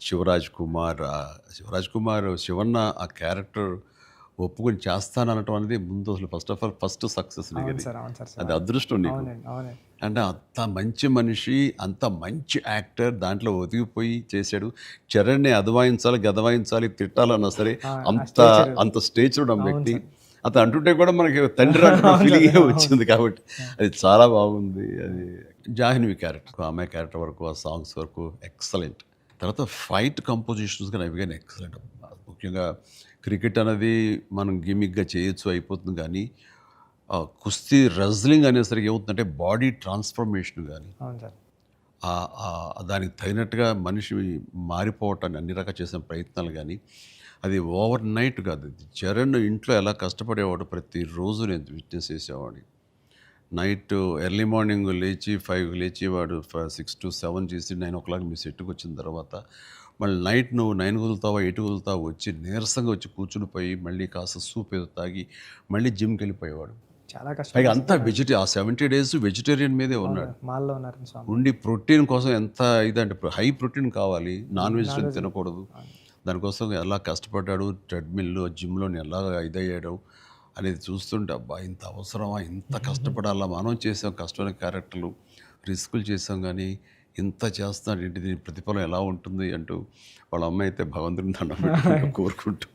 శివరాజ్ కుమార్ శివన్న ఆ క్యారెక్టర్ ఒప్పుకొని చేస్తాననటం అనేది ముందు అసలు first of all first success నీకు అవును అది. సార్. అవును సార్. అది అదృష్టం నీకు. అవునండి. అవునండి. అంటే అంత మంచి మనిషి, అంత మంచి యాక్టర్ దాంట్లో ఒదిగిపోయి చేశాడు. చరణ్‌ని అదవాయించాలి, గదవాయించాలి, తిట్టాలన్నా సరే ఆ అంత స్టేచర్. అంత స్టేచర్ ఉన్న అవును వ్యక్తి. సార్. అతను అంటుంటే కూడా మనకి తండ్రి అంటున్న అవును సార్. ఫీలింగే అవును. వచ్చింది కాబట్టి అది చాలా బాగుంది. అది జాహ్నవి క్యారెక్టర్, ఆమె క్యారెక్టర్ వరకు, ఆ సాంగ్స్ వరకు ఎక్సలెంట్. తర్వాత ఫైట్ కంపోజిషన్స్ కానీ అవి కానీ ఎక్సలెంట్. ముఖ్యంగా క్రికెట్ అనేది మనం గిమిక్‌గా చేయొచ్చు అయిపోతుంది కానీ కుస్తీ రెజ్లింగ్ అనేసరికి ఏమవుతుందంటే బాడీ ట్రాన్స్ఫర్మేషన్ గాని అవును సార్. దానికి తగినట్టుగా మనిషి మారిపోవటాన్ని అన్ని రకాలు చేసిన ప్రయత్నాలు కానీ అది ఓవర్ నైట్ కాదు. అది చరణ్ ఇంట్లో ఎలా కష్టపడేవాడు ప్రతిరోజు నేను విట్నెస్ చేసేవాడిని. నైట్ ఎర్లీ మార్నింగ్ లేచి 5కి లేచి వాడు 6-7 చేసి 9 మీ సెట్కి వచ్చిన తర్వాత మళ్ళీ నైట్ నువ్వు 9 కుదులుతావా 8 కుదులుతావా వచ్చి నీరసంగా వచ్చి కూర్చుని పోయి మళ్ళీ కాస్త సూప్ ఏదో తాగి మళ్ళీ జిమ్కి వెళ్ళిపోయేవాడు. చాలా పైగా కష్టపడి అంతా ఆ 70 డేస్ వెజిటేరియన్ మీదే ఉన్నాడు. మాల్లో ఉన్నారండి స్వామి. ఉండి ప్రోటీన్ కోసం ఎంత ఇదంటే హై ప్రోటీన్ కావాలి, నాన్ వెజిటేరియన్ నాన్‌వెజ్. తినకూడదు. అవును. దానికోసం ఎలా కష్టపడ్డాడు, ట్రెడ్మిల్ జిమ్లోని ఎలా ఇదయ్యాడు అనేది చూస్తుంటే అబ్బా ఇంత అవసరమా, ఇంత కష్టపడాలా, మనం చేసాం కష్టమైన క్యారెక్టర్లు, రిస్కులు చేసాం కానీ ఇంత చేస్తున్నాడు ఏంటి, దీని ప్రతిఫలం ఎలా ఉంటుంది అంటూ వాళ్ళ అమ్మ అయితే భగవంతుని దండం పెట్టుకుంటూ కోరుకుంటూ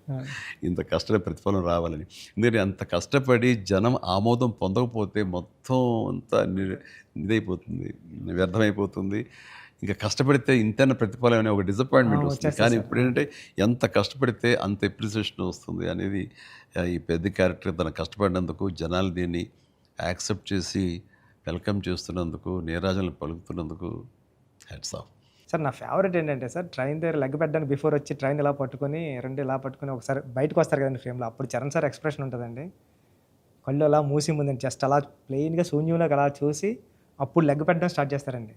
ఇంత కష్టమైన ప్రతిఫలం రావాలని. ఎందుకంటే అంత కష్టపడి జనం ఆమోదం పొందకపోతే మొత్తం అంతా ఇదైపోతుంది, వ్యర్థమైపోతుంది. ఇంకా కష్టపడితే ఇంతైనా ప్రతిఫలం అనే ఒక డిసప్పాయింట్మెంట్ వస్తుంది. వచ్చేస్తది కానీ సార్. ఇప్పుడు ఏంటంటే ఎంత కష్టపడితే అంత ఎప్రిసియేషన్ వస్తుంది అనేది ఈ పెద్ద క్యారెక్టర్ తను కష్టపడినందుకు జనాలు దీన్ని యాక్సెప్ట్ చేసి వెల్కమ్ చేస్తున్నందుకు, నీరాజనలు పలుకుతున్నందుకు హ్యాట్స్ ఆఫ్. సార్ నా ఫేవరెట్ ఏంటంటే సార్ ట్రైన్ దగ్గర లెగ్ పెట్టడానికి బిఫోర్ వచ్చి ట్రైన్ ఇలా పట్టుకొని 2 ఇలా పట్టుకొని ఒకసారి బయటకు వస్తారు కదండీ ఫ్రేమ్‌లో. అప్పుడు చరణ్ సార్ ఎక్స్‌ప్రెషన్ ఉంటదండి. కళ్ళు అలా మూసి ముందండి జస్ట్ అలా ప్లెయిన్‌గా శూన్యంలోకి అలా చూసి అప్పుడు లెగ్ పెట్టడం స్టార్ట్ చేస్తారండి.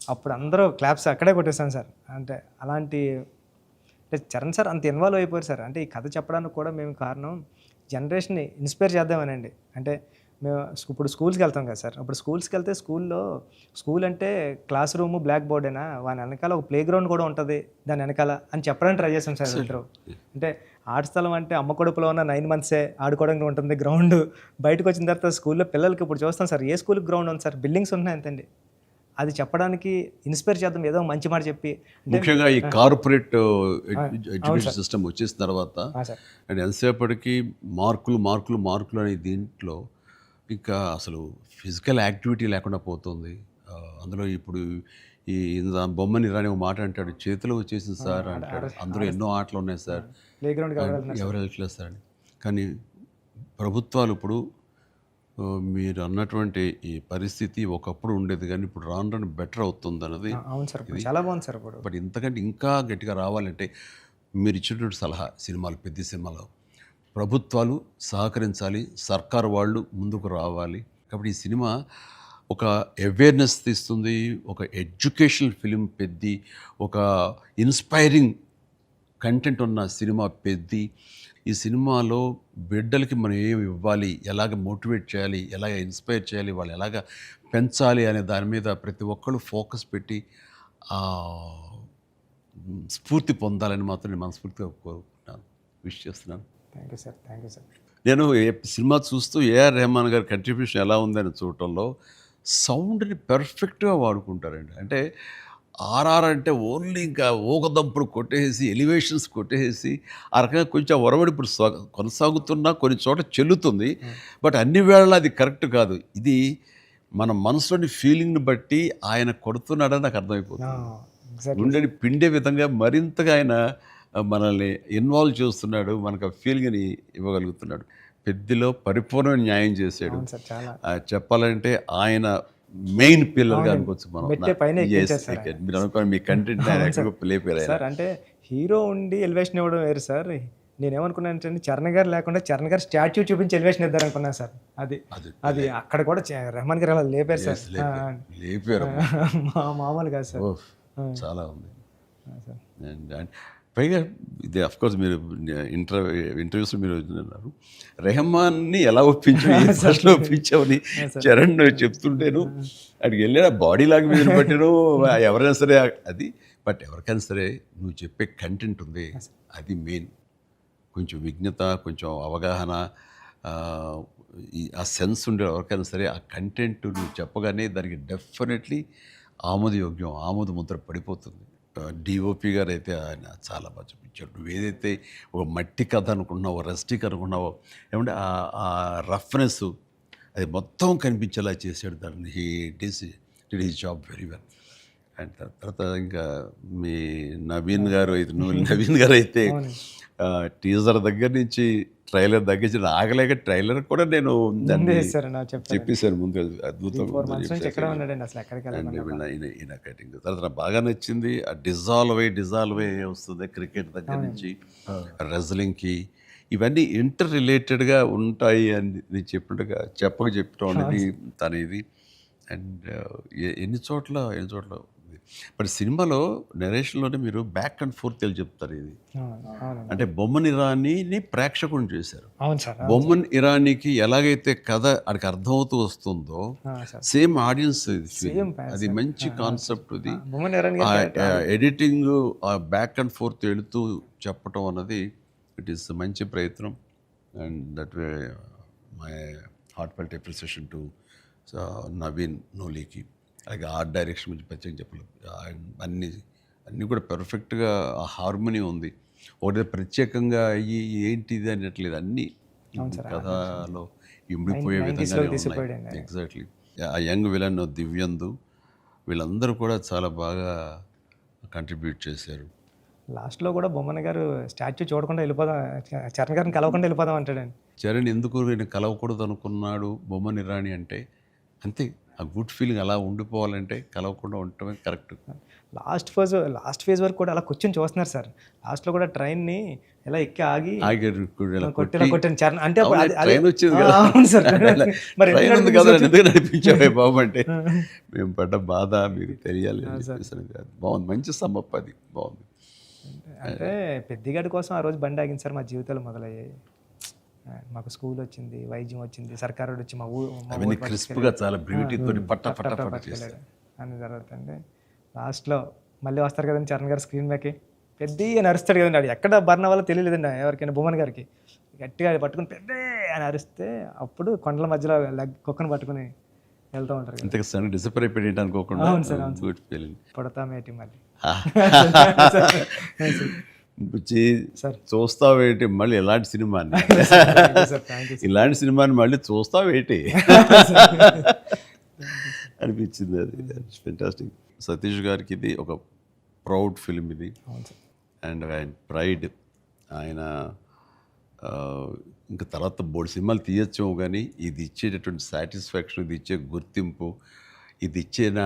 అప్పుడు అందరూ క్లాప్స్ అక్కడే కొట్టేసాం సార్. అంటే అలాంటి అంటే చరణ్ సార్ అంత ఇన్వాల్వ్ అయిపోయారు సార్. అంటే ఈ కథ చెప్పడానికి కూడా మేము కారణం జనరేషన్‌ని ఇన్‌స్పైర్ చేద్దామనండి. అంటే మేము ఇప్పుడు స్కూల్స్‌కి వెళ్తాం కదా సార్. అప్పుడు స్కూల్స్‌కి వెళ్తే స్కూల్ అంటే క్లాస్ రూము, బ్లాక్ బోర్డేనా వాని వెనకాల ఒక ప్లే గ్రౌండ్ కూడా ఉంటది. దాని వెనకాల అని చెప్పడానికి ట్రై చేసాం సార్ ఇద్దరు. అంటే ఆట స్థలం అంటే అమ్మ కడుపులో ఉన్న 9 మంత్సే ఆడుకోవడానికి ఉంటుంది గ్రౌండ్. బయటకు వచ్చిన తర్వాత స్కూల్‌లో పిల్లలకి ఇప్పుడు చూస్తాం సార్. ఏ స్కూల్‌కి గ్రౌండ్ ఉంది సార్? బిల్డింగ్స్ ఉంటున్నాయి అంతండి. అది చెప్పడానికి ఇన్‌స్పైర్ చేద్దాం ఏదో మంచి మాట చెప్పి అంటే ముఖ్యంగా ఈ కార్పొరేట్ అవును ఎడ్యుకేషన్ సార్. సిస్టమ్ వచ్చేసిన తర్వాత సార్. అండ్ ఎంతసేపటికి మార్కులు అనే దీంట్లో ఇంకా అసలు ఫిజికల్ యాక్టివిటీ లేకుండా పోతుంది. అందులో ఇప్పుడు ఈ బొమ్మని రాని ఒక మాట అంటాడు, చేతిలో వచ్చేసింది సార్ అంటాడు. అందులో ఎన్నో ఆటలు ఉన్నాయి సార్, ప్లే గ్రౌండ్‌కి ఎవరు వెళ్తున్నారు సార్? ఎవరు వెళ్ళట్లేదు సార్ అని. కానీ ప్రభుత్వాలు ఇప్పుడు మీరు అన్నటువంటి ఈ పరిస్థితి ఒకప్పుడు ఉండేది కానీ ఇప్పుడు రాను రాను బెటర్ అవుతుంది అన్నది. అవును సార్. ఇప్పుడు ఇది చాలా బాగుంది సార్ ఇప్పుడు. బట్ ఇంతకంటే ఇంకా గట్టిగా రావాలంటే మీరు ఇచ్చినటువంటి సలహా సినిమాలు, పెద్ద సినిమాలో ప్రభుత్వాలు సహకరించాలి, సర్కారు వాళ్ళు ముందుకు రావాలి. కాబట్టి ఈ సినిమా ఒక అవేర్నెస్ తీస్తుంది, ఒక ఎడ్యుకేషనల్ ఫిలిం పెద్ది, ఒక ఇన్స్పైరింగ్ కంటెంట్ ఉన్న సినిమా పెద్ది. ఈ సినిమాలో బిడ్డలకి మనం ఏమి ఇవ్వాలి, ఎలాగ మోటివేట్ చేయాలి, ఎలాగ ఇన్స్పైర్ చేయాలి, వాళ్ళు ఎలాగ పెంచాలి అనే దాని మీద ప్రతి ఒక్కళ్ళు ఫోకస్ పెట్టి స్ఫూర్తి పొందాలని మాత్రం నేను మనస్ఫూర్తిగా కోరుకుంటున్నాను, విష్ చేస్తున్నాను. Thank you sir. Thank you sir. నేను సినిమా చూస్తూ ఏఆర్ రెహమాన్ గారి కంట్రిబ్యూషన్ ఎలా ఉందని చూడటంలో సౌండ్ని పెర్ఫెక్ట్గా వాడుకుంటారండి. అంటే ఆర్ఆర్ అంటే ఓన్లీ ఇంకా ఊగదంపుడు కొట్టేసి ఎలివేషన్స్ కొట్టేసి ఆ రకంగా కొంచెం ఒరవడి ఇప్పుడు కొనసాగుతున్నా కొన్ని చోట చెల్లుతుంది. బట్ అన్ని వేళలా అది కరెక్ట్ కాదు. ఇది మన మనసులోని ఫీలింగ్ని బట్టి ఆయన కొడుతున్నాడని నాకు అర్థమైపోతుంది. ఎగ్జాక్ట్లీ. గుండెని పిండే విధంగా మరింతగా ఆయన మనల్ని ఇన్వాల్వ్ చేస్తున్నాడు, మనకు ఆ ఫీలింగ్ని ఇవ్వగలుగుతున్నాడు. పెద్దిలో పరిపూర్ణమైన న్యాయం చేశాడు. అవును సార్. చాలా చెప్పాలంటే ఆయన మెయిన్ పిల్లర్గా అనుకోవచ్చు మనం. మెట్టే పైన Yes, ఎక్కించారు సార్ ఆయన. మీరు అనుకోండి మీ కంటెంట్ ఆయన అవును సార్. ఎక్కడికో లేపారు ఆయన. సార్ అంటే హీరో ఉండి ఎలివేషన్ ఇవ్వడం వేరు సార్. నేనేమనుకున్నానంటే చరణ్ గారు లేకుండా చరణ్ గారు స్టాచ్యూ చూపించి ఎలివేషన్ ఇద్దారనుకున్నాను సార్. అది అది అక్కడ కూడా రెహమాన్ గారు అలా లేపారు సార్. లేపారు. మామూలు కాదు సార్. చాలా ఉంది. సార్. పైగా ఇది అఫ్కోర్స్ మీరు ఇంటర్వ్యూస్ మీరు అన్నారు రెహమాన్ని ఎలా ఒప్పించావు ఏ భాషలో ఒప్పించావని చరణ్ చెప్తుంటేను అక్కడికి వెళ్ళిన బాడీ లాంగ్వేజ్ బట్టిను ఎవరైనా సరే అది బట్ ఎవరికైనా సరే నువ్వు చెప్పే కంటెంట్ ఉంది అది మెయిన్. కొంచెం విజ్ఞత, కొంచెం అవగాహన, ఆ సెన్స్ ఉండే ఎవరికైనా సరే ఆ కంటెంట్ నువ్వు చెప్పగానే దానికి డెఫినెట్లీ ఆమోదయోగ్యం, ఆమోద ముద్ర పడిపోతుంది. డిఓపి గారు అయితే ఆయన చాలా బాగా చూపించాడు. నువ్వు ఏదైతే ఒక మట్టి కథ అనుకున్నావో, రస్టిక్ అనుకున్నావో, ఏమంటే ఆ రఫ్నెస్ అది మొత్తం కనిపించేలా చేశాడు. దాన్ని did his job very well. And తర్వాత ఇంకా మీ నవీన్ గారు అయితే నవీన్ గారు అయితే టీజర్ దగ్గర నుంచి ట్రైలర్ దగ్గర నుంచి ఆగలేక ట్రైలర్ కూడా నేను దాన్ని చెప్పేశాను ముందు. అద్భుతంగా ఈయన కటింగ్. తర్వాత నాకు బాగా నచ్చింది ఆ డిజాల్వ్ అయ్యి వస్తుంది క్రికెట్ దగ్గర నుంచి రెజ్లింగ్కి. ఇవన్నీ ఇంటర్ రిలేటెడ్గా ఉంటాయి అని నేను చెప్పినట్టుగా చెప్పడం అనేది తన ఇది. అండ్ ఎన్ని చోట్ల బట్ సినిమాలో నెరేషన్లోనే మీరు బ్యాక్ అండ్ ఫోర్త్ చెప్తారు. ఇది అంటే బొమ్మన్ ఇరానీని ప్రేక్షకుని చేశారు. బొమ్మన్ ఇరానీకి ఎలాగైతే కథ అక్కడికి అర్థమవుతూ వస్తుందో సేమ్ ఆడియన్స్ అది మంచి కాన్సెప్ట్. ఇది ఎడిటింగ్ బ్యాక్ అండ్ ఫోర్త్ వెళుతూ చెప్పటం అన్నది ఇట్ ఈస్ మంచి ప్రయత్నం. And that way my heartfelt appreciation to Naveen నూలీకి. అలాగే ఆర్ట్ డైరెక్షన్ గురించి ప్రత్యేకంగా చెప్పలేదు. అన్నీ కూడా పెర్ఫెక్ట్గా ఆ హార్మోనీ ఉంది. ఒకటి ప్రత్యేకంగా అయ్యి ఏంటిది అనట్లేదు, అన్నీ కథలో ఇమిడిపోయే విధంగా ఎగ్జాక్ట్లీ. ఆ యంగ్ విలన్ దివ్యందు వీళ్ళందరూ కూడా చాలా బాగా కంట్రిబ్యూట్ చేశారు. లాస్ట్లో కూడా బొమ్మన గారు స్టాచ్యూ చూడకుండా వెళ్ళిపోదాం, చరణ్ గారిని కలవకుండా వెళ్ళిపోదాం అంటాడండి. చరణ్ ఎందుకు నేను కలవకూడదు అనుకున్నాడు బొమ్మన్ ఇరానీ అంటే అంతే. ఆ గుడ్ ఫీలింగ్ అలా ఉండిపోవాలంటే కలవకుండా ఉండటమే కరెక్ట్. లాస్ట్ ఫేజ్ వరకు కూడా అలా కూర్చొని చూస్తున్నారు సార్. లాస్ట్లో కూడా ట్రైన్ని ఎలా ఎక్కి ఆగి కొట్టాను చరణ్ అంటే ట్రైన్ వచ్చింది కదా ఎందుకు నడిపించావే బాబు అంటే మేము పడ్డ బాధ మీకు తెలియాలి. బాగుంది, మంచి సమ్మప్, అది బాగుంది. అంటే పెద్దిగాడి కోసం ఆ రోజు బండి ఆగింది సార్. మా జీవితాలు మొదలయ్యాయి. మాకు స్కూల్ వచ్చింది, వైద్యం వచ్చింది, సర్కారు వచ్చి మా ఊరు క్రిస్ప్గా చాలా బ్యూటీతో పట్ట అని జరుగుతుంది. లాస్ట్లో మళ్ళీ వస్తారు కదండి చరణ్ గారు స్క్రీన్ మీదకి, పెద్ద అరుస్తాడు కదండి. అది ఎక్కడ బర్ణ వల్ల తెలియలేదండి ఎవరికైనా. బొమ్మన్ గారికి గట్టిగా పట్టుకుని పెద్ద అని అరిస్తే అప్పుడు కొండల మధ్యలో కుక్కను పట్టుకుని వెళ్తూ ఉంటారు. డిసప్పర్ అయిపోయి అనుకోకుండా పడతామేటి మళ్ళీ చూస్తావేటి మళ్ళీ ఇలాంటి సినిమాని ఇలాంటి సినిమాని మళ్ళీ చూస్తావేటి అనిపించింది. అది ఫెంటాస్టిక్. సతీష్ గారికి ఇది ఒక ప్రౌడ్ ఫిల్మ్ ఇది. అండ్ ఆయన ప్రైడ్. ఆయన ఇంకా తర్వాత బోర్డు సినిమాలు తీయచ్చాము కానీ ఇది ఇచ్చేటటువంటి సాటిస్ఫాక్షన్, ఇది ఇచ్చే గుర్తింపు, ఇది ఇచ్చిన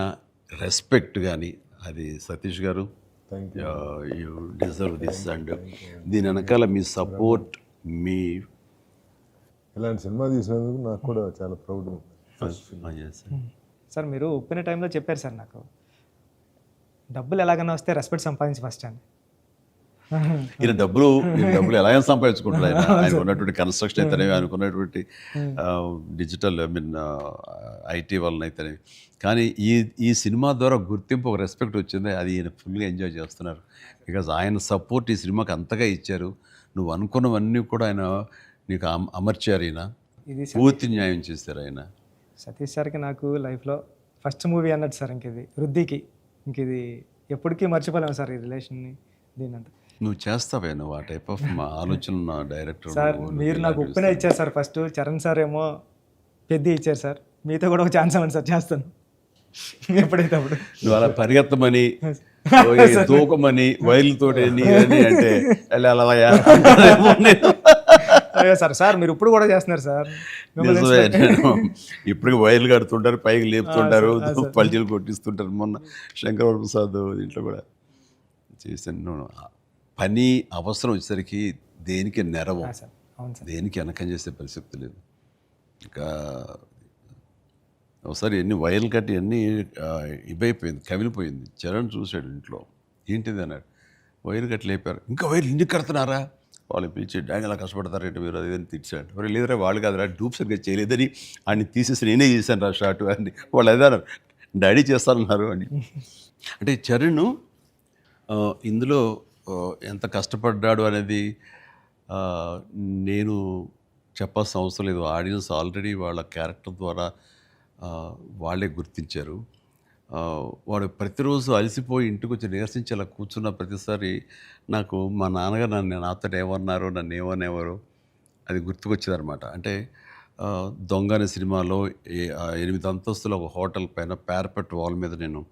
రెస్పెక్ట్ కానీ అది సతీష్ గారు యూ డిజర్వ్ దిస్. అండ్ దీని వెనకాల మీ సపోర్ట్, మీ ఇలాంటి సినిమా తీసినందుకు నాకు కూడా చాలా ప్రౌడ్. సార్ మీరు ఒప్పిన టైంలో చెప్పారు సార్ నాకు, డబ్బులు ఎలాగైనా వస్తే రెస్పెక్ట్ సంపాదించి ఫస్ట్ అని. ఈయన డబ్బులు ఎలాగైనా సంపాదించుకుంటారు. ఆయన ఉన్నటువంటి కన్స్ట్రక్షన్ అయితేనేవి, ఆయనకున్నటువంటి డిజిటల్ ఐటీ వలన అయితేనేవి. కానీ ఈ సినిమా ద్వారా గుర్తింపు, ఒక రెస్పెక్ట్ వచ్చింది. అది ఈయన ఫుల్గా ఎంజాయ్ చేస్తున్నారు. బికాజ్ ఆయన సపోర్ట్ ఈ సినిమాకి అంతగా ఇచ్చారు. నువ్వు అనుకున్నవన్నీ కూడా ఆయన నీకు అమర్చారు. ఈయన పూర్తి న్యాయం చేశారు ఆయన. సతీష్ సార్కి నాకు లైఫ్లో ఫస్ట్ మూవీ అన్నట్టు సార్. ఇది వృద్ధికి ఇది ఎప్పటికీ మర్చిపోలేము సార్ ఈ రిలేషన్ని. దీనంతా నువ్వు చేస్తావే, నువ్వు ఆ టైప్ ఆఫ్ ఆలోచన డైరెక్టర్ సార్. మీరు నాకు ఉప్పిన ఇచ్చారు సార్ ఫస్ట్, చరణ్ సార్ ఏమో పెద్ద ఇచ్చారు సార్. మీతో కూడా ఒక ఛాన్స్ అవ్వండి సార్, చేస్తాను ఎప్పుడైతే అప్పుడు. నువ్వు అలా పరిగెత్తమని దూకమని వైర్లతో అంటే అయ్యో సార్ మీరు ఇప్పుడు కూడా చేస్తున్నారు సార్. ఇప్పటికి వైర్లు కడుతుంటారు, పైకి లేపుతుంటారు, పల్టీలు కొట్టిస్తుంటారు. మొన్న శంకర్ ప్రసాద్ ఇంట్లో కూడా చేశాను. పని అవసరం వచ్చేసరికి దేనికి నెరవం, దేనికి వెనకం చేసే పరిస్థితి లేదు. ఇంకా ఒకసారి ఎన్ని వైర్లు కట్టి అన్నీ ఇవైపోయింది, కవిలిపోయింది. చరణ్ చూశాడు ఇంట్లో, ఏంటిది అన్నాడు. వైర్ కట్టి లేపారు. ఇంకా వైర్లు ఇంటికి కడుతున్నారా? వాళ్ళు పిలిచి డాంగ్ అలా కష్టపడతారంటే మీరు అదేదని తెచ్చాడు. మరి లేదురా వాళ్ళు కాదురా డూప్ సరిగ్గా చేయలేదని అని తీసేసి నేనే చేశాను రా షార్ట్ అని వాళ్ళు అదే అన్నారు. డాడీ చేస్తానన్నారు అని. అంటే చరణ్ ఇందులో ఎంత కష్టపడ్డాడు అనేది ఆ, నేను చెప్పాల్సిన అవసరం లేదు. ఆడియన్స్ ఆల్రెడీ వాళ్ళ క్యారెక్టర్ ద్వారా ఆ, వాళ్ళే గుర్తించారు. ఆ, వాడు ప్రతిరోజు అలసిపోయి ఇంటికి వచ్చి నీరసించి అలా కూర్చున్న ప్రతిసారి నాకు మా నాన్నగారు నాతో ఏమన్నారో నన్ను ఏమనేవారో అది గుర్తుకొచ్చేదనమాట. అంటే దొంగ అనే సినిమాలో 8 అంతస్తుల ఒక హోటల్ పైన పారపెట్ వాల్ మీద నేను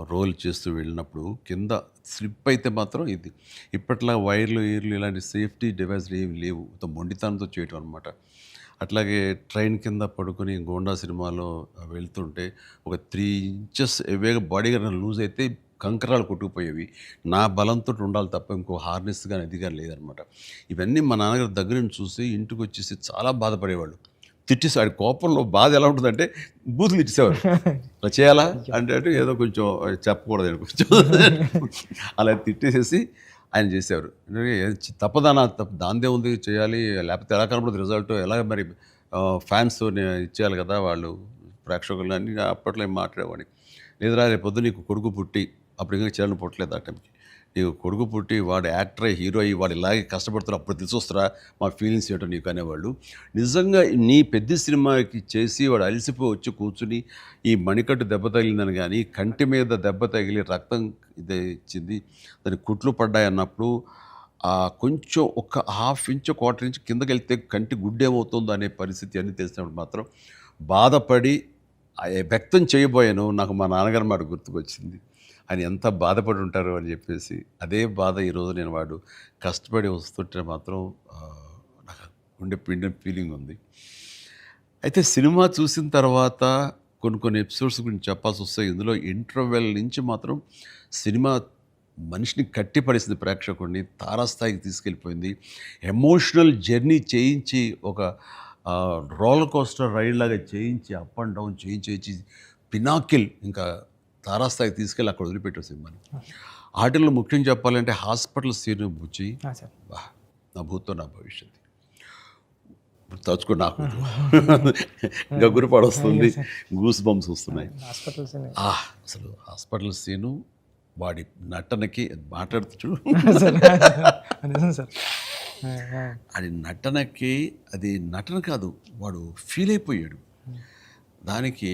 రోల్ చేస్తూ వెళ్ళినప్పుడు కింద స్లిప్ అయితే మాత్రం ఇది ఇప్పట్లా వైర్లు ఈర్లు ఇలాంటి సేఫ్టీ డివైస్లు ఏమి లేవు. మొండితనంతో చేయటం అనమాట. అట్లాగే ట్రైన్ కింద పడుకొని గోండా సినిమాలో వెళ్తుంటే ఒక 3 ఇంచెస్ ఎవేగా బాడీ లూజ్ అయితే కంకరాలు కొట్టుకుపోయేవి. నా బలంతో ఉండాలి తప్ప ఇంకో హార్నెస్ కానీ అది కానీ లేదనమాట. ఇవన్నీ మా నాన్నగారి దగ్గర నుంచి చూసి ఇంటికి వచ్చేసి చాలా బాధపడేవాళ్ళు. తిట్టేసి ఆడి కోపంలో బాధ ఎలా ఉంటుందంటే బూతులు ఇచ్చేసేవారు. అలా చేయాలా అంటే ఏదో కొంచెం చెప్పకూడదు అని కొంచెం అలా తిట్టేసేసి ఆయన చేసేవారు. తప్పదానా దాందే ఉంది చేయాలి, లేకపోతే ఎలా కనపడదు రిజల్ట్, ఎలా మరి ఫ్యాన్స్ ఇచ్చేయాలి కదా వాళ్ళు ప్రేక్షకులు అని అప్పట్లో ఏం మాట్లాడేవాడిని. లేదురా రేపు పొద్దు నీకు కొడుకు పుట్టి, అప్పుడు ఇంకా చరణ్ పుట్టలేదు ఆ టైంకి, నీకు కొడుకు పుట్టి వాడు యాక్టర్ అయ్యి హీరో అయ్యి వాడు ఇలాగే కష్టపడుతున్నారు అప్పుడు తెలిసొస్తారా మా ఫీలింగ్స్ ఏంటో నీకు అనేవాళ్ళు. నిజంగా నీ పెద్ద సినిమాకి చేసి వాడు అలసిపోయి వచ్చి కూర్చుని ఈ మణికట్టు దెబ్బ తగిలిందని కానీ కంటి మీద దెబ్బ తగిలి రక్తం ఇదే ఇచ్చింది దానికి కుట్లు పడ్డాయి అన్నప్పుడు కొంచెం ఒక 1/2 ఇంచ్ 1/4 ఇంచ్ కిందకి వెళ్తే కంటి గుడ్డేమవుతుందో అనే పరిస్థితి అన్నీ తెలిసినప్పుడు మాత్రం బాధపడి వ్యక్తం చేయబోయాను. నాకు మా నాన్నగారు మాట గుర్తుకొచ్చింది. ఆయన ఎంత బాధపడి ఉంటారు అని చెప్పేసి అదే బాధ ఈరోజు నేను వాడు కష్టపడి వస్తుంటే మాత్రం నాకు ఉండే పిండి ఫీలింగ్ ఉంది. అయితే సినిమా చూసిన తర్వాత కొన్ని ఎపిసోడ్స్ గురించి చెప్పాల్సి వస్తాయి. ఇందులో ఇంటర్వెల్ నుంచి మాత్రం సినిమా మనిషిని కట్టిపడేసింది, ప్రేక్షకుడిని తారాస్థాయికి తీసుకెళ్ళిపోయింది. ఎమోషనల్ జర్నీ చేయించి ఒక రోలర్ కోస్టర్ రైడ్ లాగా చేయించి అప్ అండ్ డౌన్ చేయించి పినాకిల్ ఇంకా తారాస్థాయికి తీసుకెళ్ళి అక్కడ వదిలిపెట్టారు సినిమాని. ఆటల్లో ముఖ్యం చెప్పాలంటే హాస్పిటల్ సీన్ బుచ్చి బా నా భూతో నా భవిష్యత్తు తలుచుకో నాకు గగురు పడొస్తుంది, గూస్ బంప్స్ వస్తున్నాయి. అసలు హాస్పిటల్ సీను వాడి నటనకి మాట్లాడుతూ చూడు అది నటనకి, అది నటన కాదు వాడు ఫీల్ అయిపోయాడు దానికి.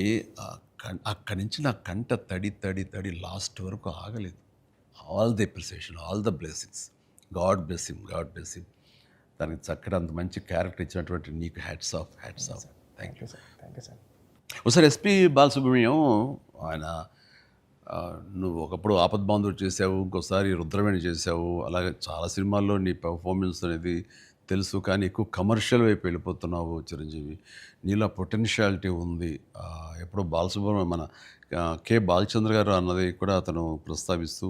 అక్కడి నుంచి నా కంట తడి తడి తడి లాస్ట్ వరకు ఆగలేదు. All the appreciation, all the blessings, God bless him, God bless him. దానికి చక్కటి అంత మంచి క్యారెక్టర్ ఇచ్చినటువంటి నీకు hats off, hats off. Thank you sir, thank you sir. ఒకసారి ఎస్పి బాలసుబ్రహ్మణ్యం ఆయన నువ్వు ఒకప్పుడు ఆపద్బాంధవుడు చేసావు, ఇంకోసారి రుద్రవేణి చేసావు, అలాగే చాలా సినిమాల్లో నీ పెర్ఫార్మెన్స్ అనేది తెలుసు, కానీ ఎక్కువ కమర్షియల్ వైపు వెళ్ళిపోతున్నావు చిరంజీవి. నీలో పొటెన్షియాలిటీ ఉంది. ఎప్పుడో బాలసుబ్రహ్మణ్యం మన కె బాలచంద్ర గారు అన్నది కూడా అతను ప్రస్తావిస్తూ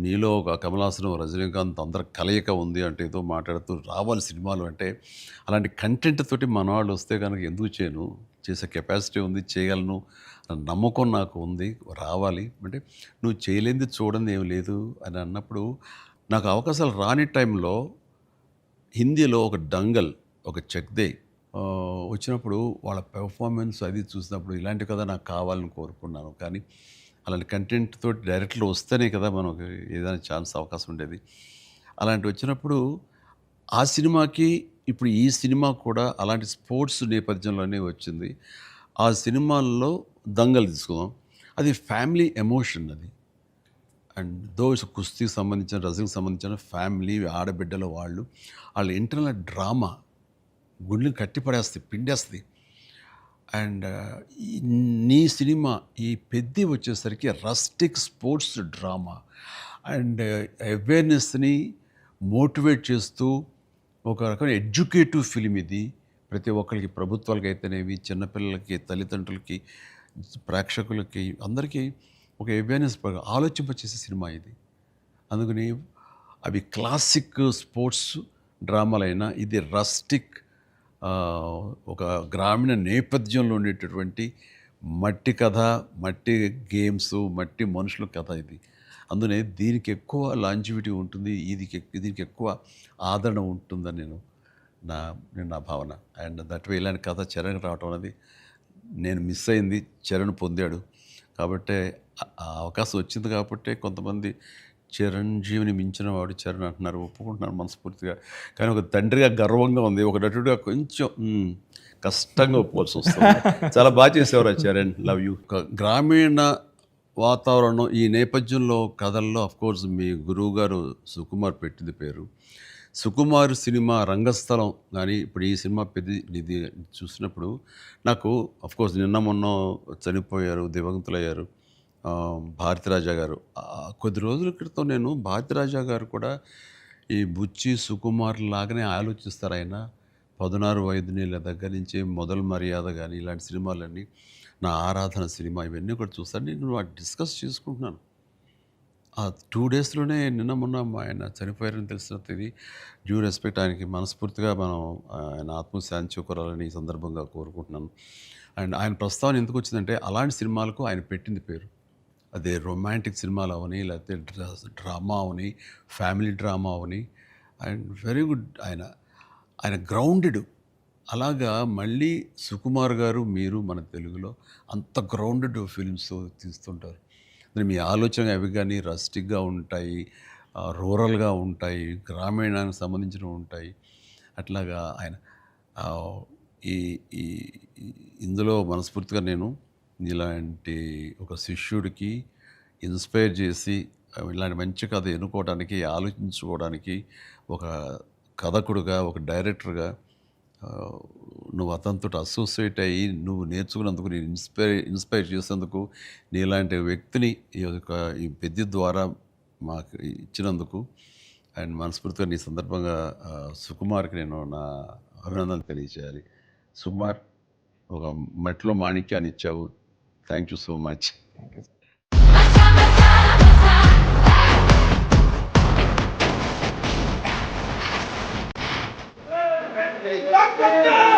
నీలో ఒక కమలాసనం రజనీకాంత్ అందరి కలయిక ఉంది అంటే ఏదో మాట్లాడుతూ రావాలి సినిమాలు అంటే. అలాంటి కంటెంట్ తోటి మన వాళ్ళు వస్తే కనుక ఎందుకు చేయను, చేసే కెపాసిటీ ఉంది, చేయగలను నమ్మకం నాకు ఉంది, రావాలి అంటే నువ్వు చేయలేనిది చూడండి ఏం లేదు అని అన్నప్పుడు నాకు అవకాశాలు రాని టైంలో హిందీలో ఒక డంగల్, ఒక చెక్దే వచ్చినప్పుడు వాళ్ళ పెర్ఫార్మెన్స్ అది చూసినప్పుడు ఇలాంటి కదా నాకు కావాలని కోరుకున్నాను. కానీ అలాంటి కంటెంట్ తోటి డైరెక్ట్లో వస్తేనే కదా మనకు ఏదైనా ఛాన్స్ అవకాశం ఉండేది. అలాంటి వచ్చినప్పుడు ఆ సినిమాకి ఇప్పుడు ఈ సినిమా కూడా అలాంటి స్పోర్ట్స్ నేపథ్యంలోనే వచ్చింది. ఆ సినిమాల్లో దంగల్ తీసుకుందాం, అది ఫ్యామిలీ ఎమోషన్ అది. అండ్ దోస్ కుస్తీకి సంబంధించిన, రజనీకి సంబంధించిన ఫ్యామిలీ ఆడబిడ్డల వాళ్ళ ఇంటర్నల్ డ్రామా గుండెని కట్టిపడేస్తుంది, పిండేస్తుంది. అండ్ నీ సినిమా ఈ పెద్ద వచ్చేసరికి రస్టిక్ స్పోర్ట్స్ డ్రామా అండ్ అవేర్నెస్ని మోటివేట్ చేస్తూ ఒక రకమైన ఎడ్యుకేటివ్ ఫిలిం ఇది. ప్రతి ఒక్కరికి, ప్రభుత్వాలకి అయితేనేవి, చిన్నపిల్లలకి, తల్లిదండ్రులకి, ప్రేక్షకులకి అందరికీ ఒక అవేర్నెస్ ఆలోచింపచేసే సినిమా ఇది. అందుకని అవి క్లాసిక్ స్పోర్ట్స్ డ్రామాలైనా ఇది రస్టిక్ ఒక గ్రామీణ నేపథ్యంలో ఉండేటటువంటి మట్టి కథ, మట్టి గేమ్స్, మట్టి మనుషుల కథ ఇది. అందునే దీనికి ఎక్కువ లాంజివిటీ ఉంటుంది, దీనికి ఎక్కువ ఆదరణ ఉంటుందని నేను నా భావన. అండ్ దట్ వే ఇలాంటి కథ చరణ్ రావటం అనేది నేను మిస్ అయింది, చరణ్ పొందాడు. కాబట్టే ఆ అవకాశం వచ్చింది కాబట్టే కొంతమంది చిరంజీవిని మించిన వాడు చరణ్ అంటున్నారు, ఒప్పుకుంటున్నాను మనస్ఫూర్తిగా. కానీ ఒక తండ్రిగా గర్వంగా ఉంది, ఒక నటుడిగా కొంచెం కష్టంగా ఒప్పుకోవాల్సి వస్తుంది. చాలా బాగా చేసేవారు చరణ్, లవ్ యూ. గ్రామీణ వాతావరణం ఈ నేపథ్యంలో కథల్లో అఫ్కోర్స్ మీ గురువు గారు సుకుమార్ పెట్టింది పేరు. సుకుమార్ సినిమా రంగస్థలం కానీ ఇప్పుడు ఈ సినిమా ఇది చూసినప్పుడు నాకు అఫ్కోర్స్ నిన్న మొన్న చనిపోయారు, దివంగతులయ్యారు భారతిరాజా గారు. కొద్ది రోజుల క్రితం నేను భారతిరాజా గారు కూడా ఈ బుచ్చి సుకుమార్ లాగానే ఆలోచిస్తారు. ఆయన 16 వైద్యుల దగ్గర నుంచి మొదలు మర్యాద కానీ ఇలాంటి సినిమాలన్నీ, నా ఆరాధన సినిమా ఇవన్నీ కూడా చూస్తాను. నేను వాటి డిస్కస్ చేసుకుంటున్నాను. ఆ 2 డేస్లోనే నిన్న మొన్న ఆయన చనిపోయారని తెలిసిన ఇది డ్యూ రెస్పెక్ట్ ఆయనకి మనస్ఫూర్తిగా మనం ఆయన ఆత్మశాంతి చేకూరాలని ఈ సందర్భంగా కోరుకుంటున్నాను. అండ్ ఆయన ప్రస్తావన ఎందుకు వచ్చిందంటే అలాంటి సినిమాలకు ఆయన పెట్టింది పేరు. అదే రొమాంటిక్ సినిమాలు అవని, లేకపోతే drama Avani, family drama Avani. And very good. ఆయన గ్రౌండెడ్. అలాగా మళ్ళీ సుకుమార్ గారు మీరు మన తెలుగులో అంత గ్రౌండెడ్ ఫిల్మ్స్ తీస్తుంటారు. మీ ఆలోచన అవి కానీ రస్టిక్గా ఉంటాయి, రూరల్గా ఉంటాయి, గ్రామీణానికి సంబంధించినవి ఉంటాయి. అట్లాగా ఆయన ఈ ఈ ఇందులో మనస్ఫూర్తిగా నేను ఇలాంటి ఒక శిష్యుడికి ఇన్స్పైర్ చేసి ఇలాంటి మంచి కథ ఎన్నుకోవడానికి, ఆలోచించుకోవడానికి ఒక కథకుడుగా, ఒక డైరెక్టర్గా నువ్వు అతనితో అసోసియేట్ అయ్యి నువ్వు నేర్చుకున్నందుకు, నేను ఇన్స్పైర్ చేసేందుకు, నీలాంటి వ్యక్తిని ఈ పెద్ద ద్వారా మాకు ఇచ్చినందుకు అండ్ మనస్ఫూర్తిగా నీ సందర్భంగా సుకుమార్కి నేను నా అభినందనలు తెలియజేయాలి. సుకుమార్, ఒక మెట్లో మాణిక్యాన్ని ఇచ్చావు. Thank you so much. Thank you. Doctor!